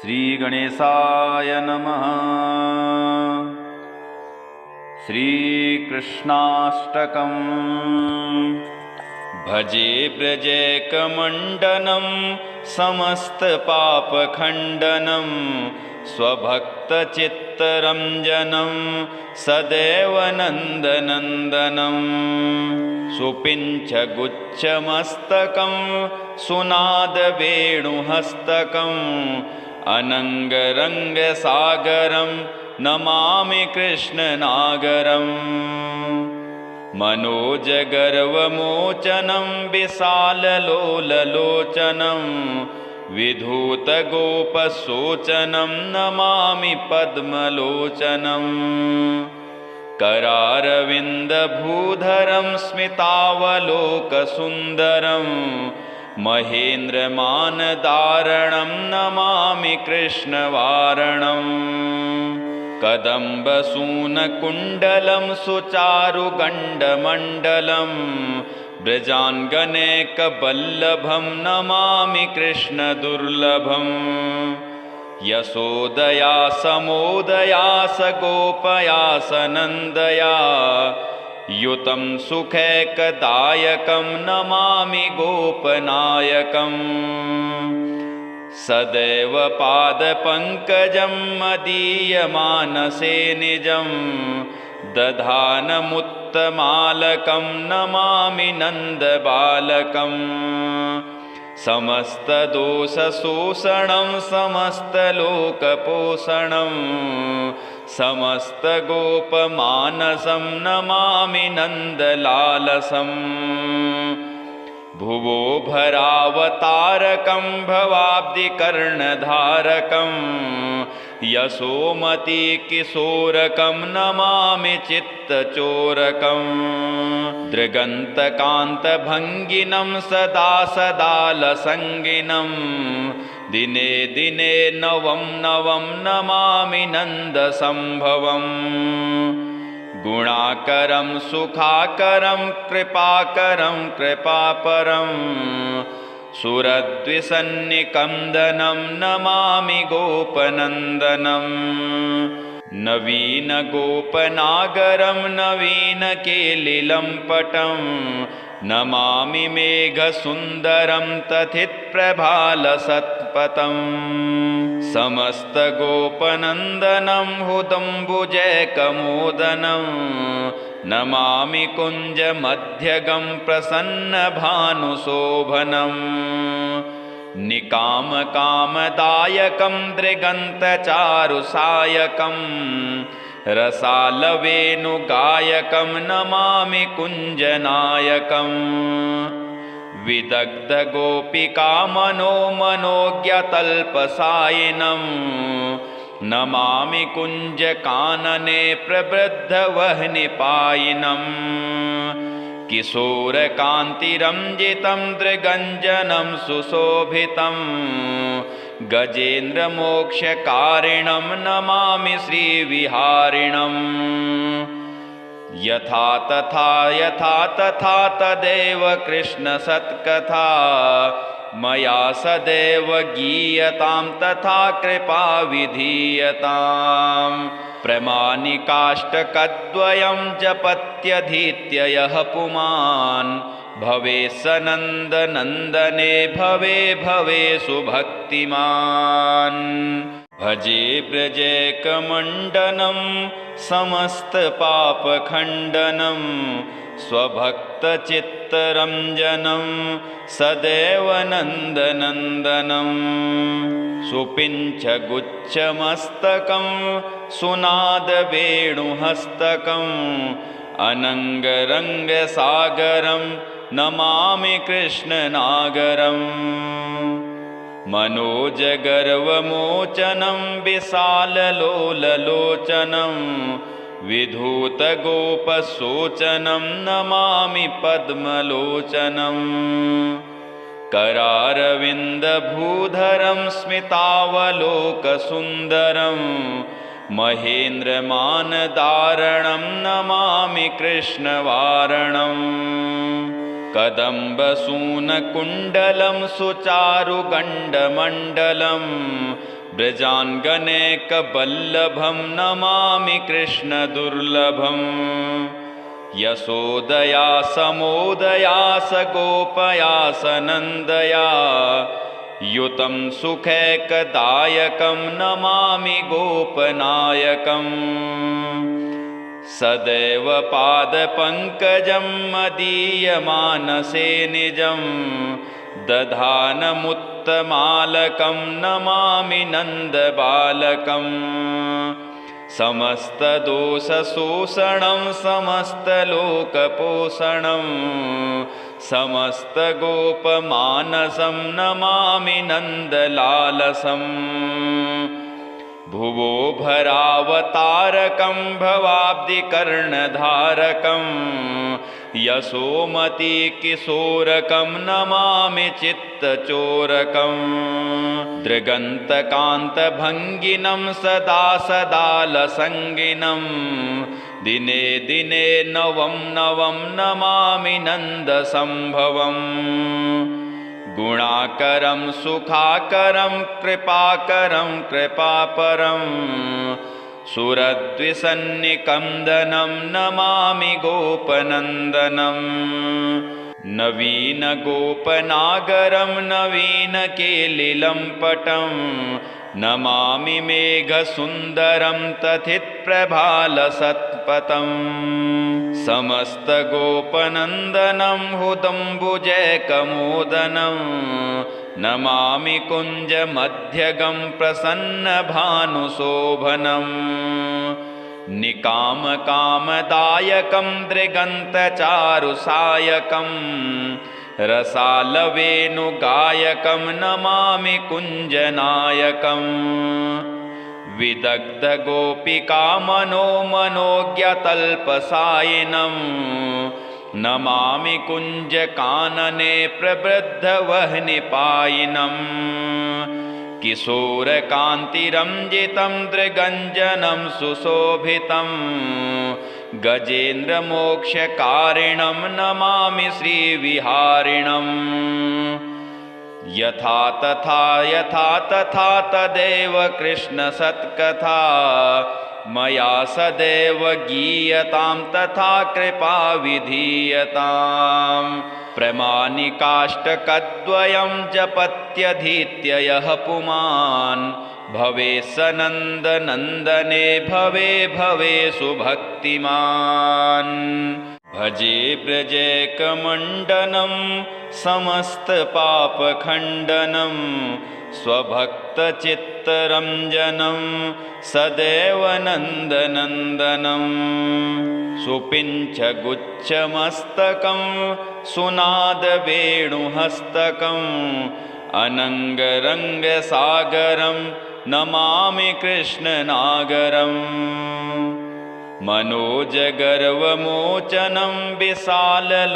श्रीगणेशाय नमः। श्रीकृष्णाष्टकम्। भजे व्रजैकमण्डनं समस्तपापखण्डनं स्वभक्तचित्तरञ्जनं सदैव नन्दनन्दनं सुपिञ्चगुच्छमस्तकं सुनादवेणुहस्तकम् अनङ्गरङ्गसागरं नमामि कृष्णनागरम्। मनोजगर्वमोचनं विशाललोललोचनं विधूतगोपशोचनं नमामि पद्मलोचनम्। करारविन्दभूधरं स्मितावलोकसुन्दरं महेन्द्रमानदारणं नमामि कृष्णवारणम्। कदम्बसूनकुण्डलं सुचारुगण्डमण्डलं व्रजाङ्गनेकवल्लभं नमामि कृष्णदुर्लभम्। यशोदया समोदया सगोपया सनन्दया युतं सुखैकदायकं नमामि गोपनायकम्। सदैव पादपङ्कजं मदीयमानसे निजं दधानमुत्तमालकं नमामि नन्दबालकम्। समस्तदोषशोषणं समस्तलोकपोषणं समस्तगोपमानसं नमामि नन्दलालसम्। भुवो भरावतारकं भवाब्धिकर्णधारकं यशोमतिकिशोरकं नमामि चित्तचोरकम्। दृगन्तकान्तभङ्गिनं सदा सदालसङ्गिनं दिने दिने नवं नवं नमामि नन्दसम्भवम्। गुणाकरं सुखाकरं कृपाकरं कृपापरं सुरद्विषन्निकन्दनं नमामि गोपनन्दनम्। नवीनगोपनागरं नवीनकेलिलम्पटं नमामि मेघसुन्दरं तथित्प्रभालसत्पथम्। समस्तगोपनन्दनं हुदम्बुजैकमोदनं नमामि कुञ्जमध्यगं प्रसन्नभानुशोभनम्। निकामकामदायकं दृगन्तचारुसायकं रसालवेणुगायकं नमामि कुञ्जनायकम्। विदग्धगोपिकामनोज्ञतल्पसायिनं नमामि कुञ्जकानने प्रवृद्धवह्निपायिनम्। किशोरकान्तिरञ्जितं दृगञ्जनं सुशोभितं गजेन्द्रमोक्षकारिणं नमामि श्रीविहारिणम्। यथा तथा यथा तथा तदेव कृष्णसत्कथा मया सदैव गीयतां तथा कृपा विधीयताम्। प्रमाणिकाष्टकद्वयं जपत्यधीत्य यः पुमान् भवेत् स नन्दनन्दने भवे भवे सुभक्तिमान्। भजे व्रजैकमण्डनं समस्तपापखण्डनं स्वभक्तचित्तरञ्जनं सदैव नन्दनन्दनं सुपिञ्चगुच्छमस्तकं सुनादवेणुहस्तकम् अनङ्गरङ्गसागरं नमामि कृष्णनागरम्। मनोजगर्वमोचनं विशाललोललोचनं विधूतगोपशोचनं नमामि पद्मलोचनम्। करारविन्दभूधरं स्मितावलोकसुन्दरं महेन्द्रमानदारणं नमामि कृष्णवारणम्। कदम्बसूनकुण्डलं सुचारुगण्डमण्डलं व्रजाङ्गनेकवल्लभं नमामि कृष्णदुर्लभम् यशोदया समोदया स गोपया सनन्दया युतं सुखैकदायकं नमामि गोपनायकम् सदैव पादपङ्कजं मदीयमानसे निजं दधानमुत्तमालकं नमामि नन्दबालकम् समस्तदोषशोषणं समस्तलोकपोषणं समस्तगोपमानसं नमामि नन्दलालसम् भुवो भरावतारकं भवाब्धिकर्णधारकं यशोमतिकिशोरकं नमामि चित्तचोरकं दृगन्तकान्तभङ्गिनं सदा सदालसङ्गिनं दिने दिने नवं नवं नमामि नन्दसम्भवम् गुणाकरं सुखाकरं कृपाकरं कृपापरं सुरद्विसन्निकन्दनं नमामि गोपनन्दनं नवीनगोपनागरं नवीनकेलिलम्पटं नमामि मेघसुन्दरं तथित्प्रभालसत्पथम् समस्तगोपनन्दनं हुदम्बुजैकमोदनं नमामि कुञ्जमध्यगं प्रसन्नभानुशोभनम् निकामकामदायकं दृगन्तचारुसायकं रसालवेणुगायकं नमामि कुञ्जनायकम् विदग्धगोपिकामनोज्ञतल्पसायिनं नमामि कुञ्जकानने प्रवृद्धवह्निपायिनम् किशोरकान्तिरञ्जितं दृगञ्जनं सुशोभितं गजेन्द्रमोक्षकारिणं नमामि श्रीविहारिणम् यथा तथा तदेव कृष्णसत्कथा मया सदैव गीयतां तथा कृपा विधीयताम् प्रमाणिकाष्टकद्वयं जपत्यधीत्य यः पुमान् भवे सनन्दनन्दने भवे भवे सुभक्तिमान् भजे ब्रजैकमण्डनं समस्तपापखण्डनं स्वभक्तचित्तरञ्जनं सदैव नन्दनन्दनं सुपिञ्छगुच्छमस्तकं सुनादवेणुहस्तकम् अनङ्गरङ्गसागरं नमामि कृष्णनागरम् मनोजगर्वमोचनं विशाललोललोचनं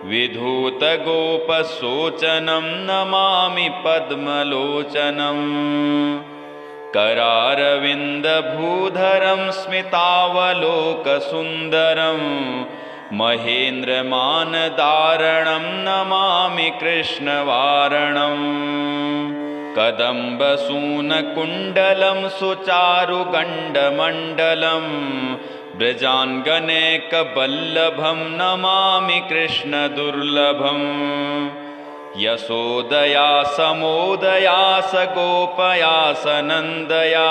विधूतगोपशोचनं नमामि पद्मलोचनं करारविन्दभूधरं स्मितावलोकसुन्दरं महेन्द्रमानदारणं नमामि कृष्णवारणम् कदम्बसूनकुण्डलं सुचारुगण्डमण्डलं व्रजाङ्गनेकवल्लभं नमामि कृष्णदुर्लभम् यशोदया समोदया स गोपया सनन्दया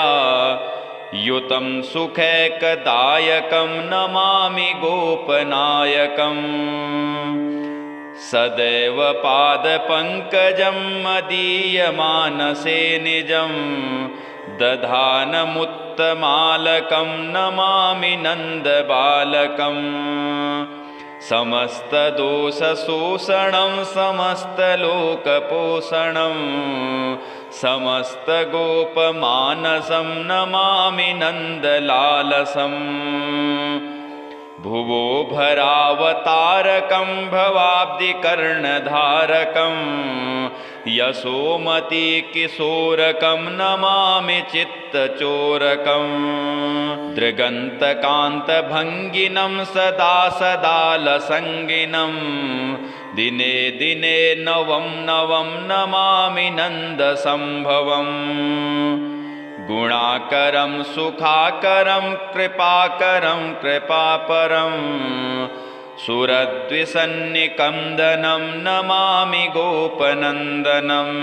युतं सुखैकदायकं नमामि गोपनायकम् सदैव पादपङ्कजं मदीयमानसे निजं दधानमुत्तमालकं नमामि नन्दबालकम् समस्तदोषशोषणं समस्तलोकपोषणं समस्तगोपमानसं नमामि नन्दलालसम् भुवो भरावतारकं भवाब्धिकर्णधारकं यशोमतिकिशोरकं नमामि चित्तचोरकं दृगन्तकान्तभङ्गिनं सदा सदालसङ्गिनं दिने दिने नवं नवं नमामि नन्दसम्भवम् गुणाकरं सुखाकरं कृपाकरं कृपापरं सुरद्विसन्निकन्दनं नमामि गोपनन्दनम्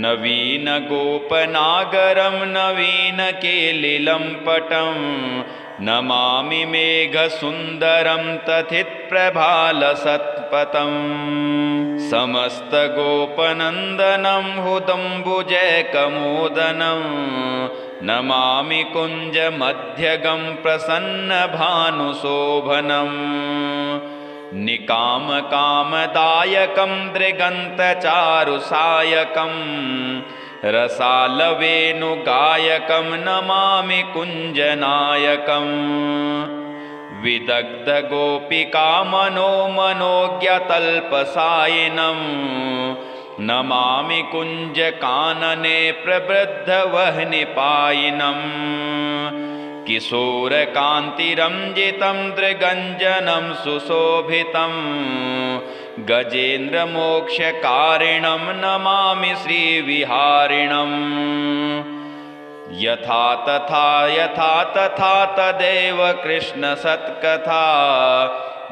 नवीनगोपनागरं नवीनकेलिलम्पटं नमामि मेघसुन्दरं तथित्प्रभालसत्पथम् समस्तगोपनन्दनं हुदम्बुजैकमोदनं नमामि कुञ्जमध्यगं प्रसन्नभानुशोभनम् निकामकामदायकं दृगन्तचारुसायकं रसालवेणुगायकं नमामि कुञ्जनायकम् विदग्धगोपिकामनोज्ञतल्पसायिनं नमामि कुञ्जकानने प्रवृद्धवह्निपायिनम् किशोरकान्तिरञ्जितं दृगञ्जनं सुशोभितं गजेन्द्रमोक्षकारिणं नमामि श्रीविहारिणम् यथा तथा तदेव कृष्णसत्कथा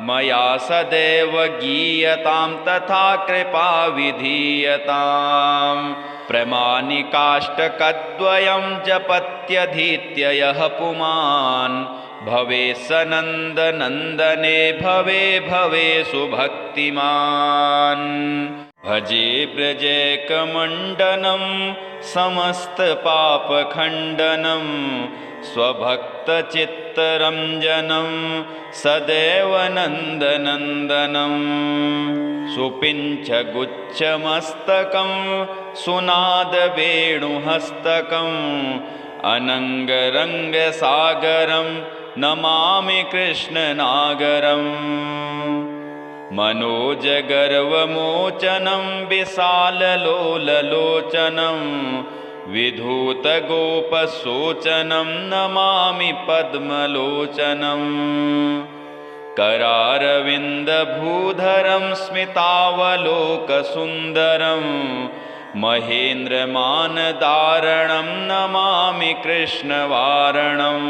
मया सदैव गीयतां तथा कृपा विधीयताम् प्रमाणिकाष्टकद्वयं जपत्यधीत्य यः पुमान् भवे सनन्दनन्दने भवे भवे सुभक्तिमान् भजे ब्रजैकमण्डनं समस्तपापखण्डनं स्वभक्तचित्तरञ्जनं सदैव नन्दनन्दनं सुपिञ्चगुच्छमस्तकं सुनादवेणुहस्तकम् अनङ्गरङ्गसागरं नमामि कृष्णनागरम् मनोजगर्वमोचनं विशाललोललोचनं विधूतगोपशोचनं नमामि पद्मलोचनम् करारविन्दभूधरं स्मितावलोकसुन्दरं महेन्द्रमानदारणं नमामि कृष्णवारणम्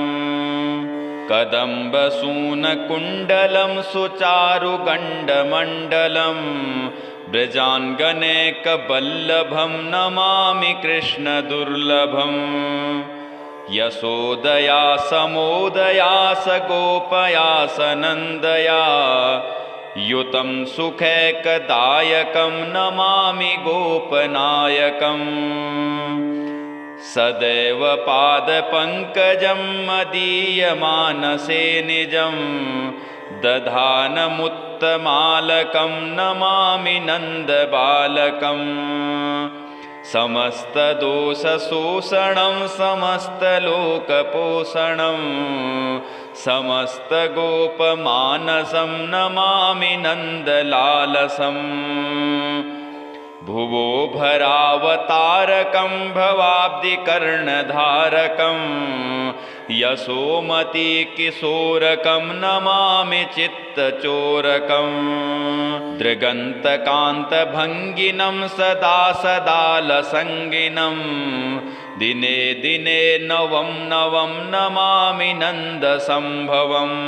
कदम्बसूनकुण्डलं सुचारुगण्डमण्डलं व्रजाङ्गनेकवल्लभं नमामि कृष्णदुर्लभम् यशोदया समोदया सगोपया सनन्दया युतं सुखैकदायकं नमामि गोपनायकम् सदैव पादपङ्कजं मदीयमानसे निजं दधानमुत्तमालकं नमामि नन्दबालकम् समस्तदोषशोषणं समस्तलोकपोषणं समस्तगोपमानसं नमामि नन्दलालसम् भुवो भरावतारकं भवाब्धिकर्णधारकं यशोमतिकिशोरकं नमामि चित्तचोरकं दृगन्तकान्तभङ्गिनं सदा सदालसङ्गिनं दिने दिने नवं नवं नमामि नन्दसम्भवम्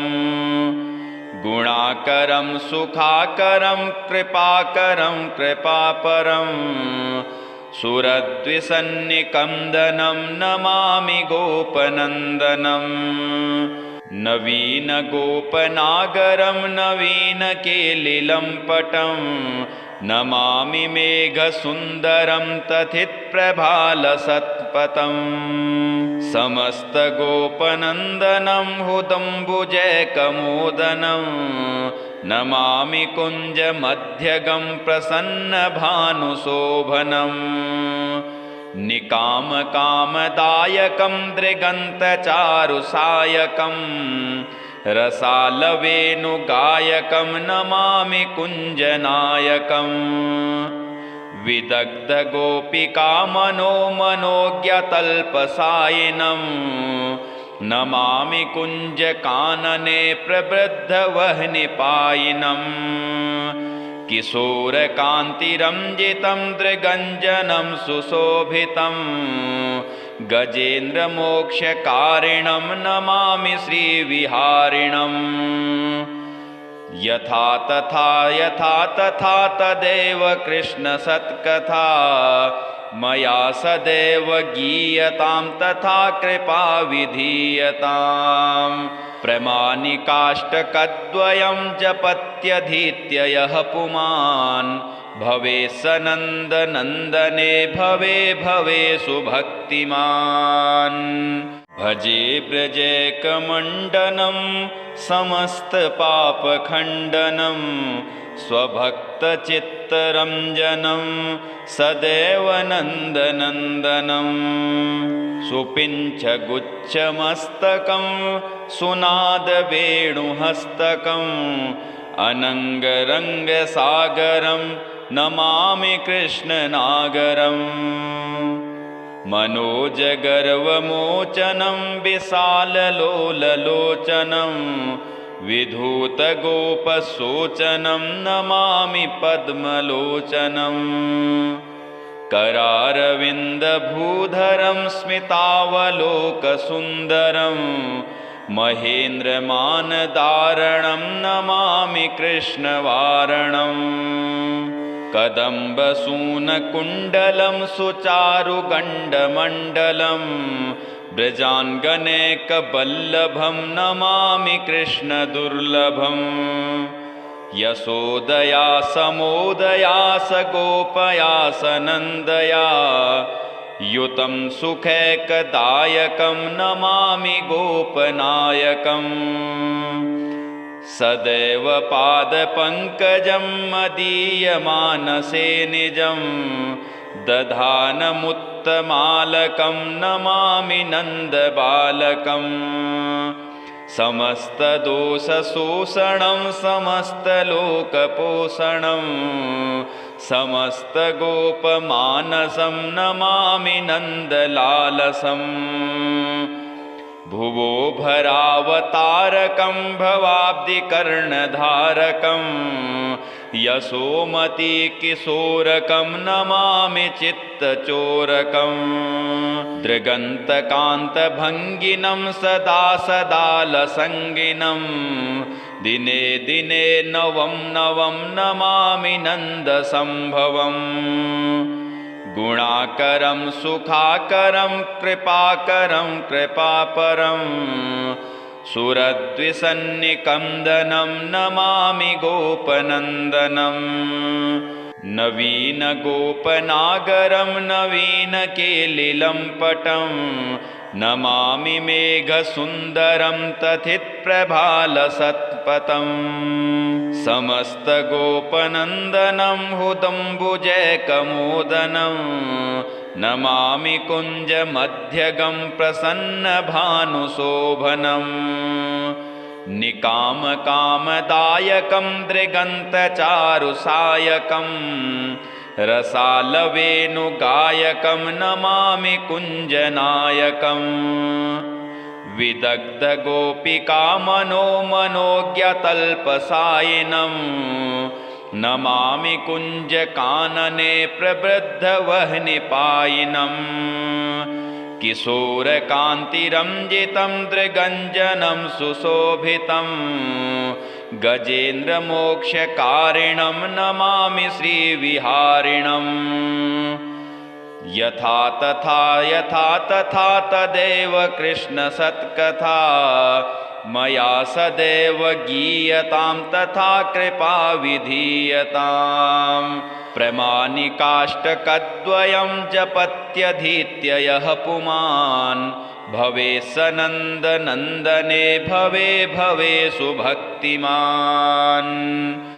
गुणाकरं सुखाकरं कृपाकरं कृपापरं सुरद्विसन्निकन्दनं नमामि गोपनन्दनम् नवीनगोपनागरं नवीनकेलिलम्पटं नमामि मेघसुन्दरं तथित्प्रभालसत्पथम् समस्तगोपनन्दनं हुदम्बुजैकमोदनं नमामि कुञ्जमध्यगं प्रसन्नभानुशोभनम् निकामकामदायकं दृगन्तचारुसायकं रसालवेणुगायकं नमामि कुञ्जनायकम् विदग्धगोपिकामनोज्ञतल्पसायिनं नमामि कुञ्जकानने प्रवृद्धवह्निपायिनम् किशोरकान्तिरञ्जितं दृगञ्जनं सुशोभितं गजेन्द्रमोक्षकारिणं नमामि श्रीविहारिणम् यथा तथा तदेव कृष्णसत्कथा मया सदैव गीयतां तथा कृपा विधीयताम् प्रमाणिकाष्टकद्वयं जपत्यधीत्य यः पुमान् भवे सनन्दनन्दने भवे भवे सुभक्तिमान् भजे ब्रजैकमण्डनं समस्तपापखण्डनं स्वभक्तचित्तरञ्जनं सदैव नन्दनन्दनं सुपिञ्छगुच्छमस्तकं सुनादवेणुहस्तकम् अनङ्गरङ्गसागरं नमामि कृष्णनागरम् मनोजगर्वमोचनं विशाललोललोचनं विधूतगोपशोचनं नमामि पद्मलोचनम् करारविन्दभूधरं स्मितावलोकसुन्दरं महेन्द्रमानदारणं नमामि कृष्णवारणम् कदम्बसूनकुण्डलं सुचारुगण्डमण्डलं ब्रजाङ्गनेकवल्लभं नमामि कृष्णदुर्लभम् यशोदया समोदया सगोपया सनन्दया युतं सुखैकदायकं नमामि गोपनायकम् सदैव पादपङ्कजं मदीयमानसे निजं दधानमुत्तमालकं नमामि नन्दबालकम् समस्तदोषशोषणं समस्तलोकपोषणं समस्तगोपमानसं नमामि नन्दलालसम् भुवो भरावतारकं भवाब्धिकर्णधारकं यशोमतिकिशोरकं नमामि चित्तचोरकम् दृगन्तकान्तभङ्गिनं सदा सदालसङ्गिनं दिने दिने नवं नवं नमामि नन्दसम्भवम् गुणाकरं सुखाकरं कृपाकरं कृपापरं सुरद्विसन्निकन्दनं नमामि गोपनन्दनम् नवीनगोपनागरं नवीनकेलिलम्पटं नमामि मेघसुन्दरं तथित्प्रभालसत्पथम् समस्तगोपनन्दनं हुदम्बुजैकमोदनं नमामि कुञ्जमध्यगं प्रसन्नभानुशोभनम् निकामकामदायकं दृगन्तचारुसायकं रसालवेणुगायकं नमामि कुञ्जनायकम् विदग्धगोपिकामनोज्ञतल्पसायिनं नमामि कुञ्जकानने प्रवृद्धवह्निपायिनम् किशोरकान्तिरञ्जितं दृगञ्जनं सुशोभितं गजेन्द्रमोक्षकारिणं नमामि श्रीविहारिणम् यथा तथा तदेव कृष्णसत्कथा मया सदैव गीयतां तथा कृपा विधीयताम् प्रमाणिकाष्टकद्वयं जपत्यधीत्य यः पुमान् भवे सनन्दनन्दने भवे भवे सुभक्तिमान्।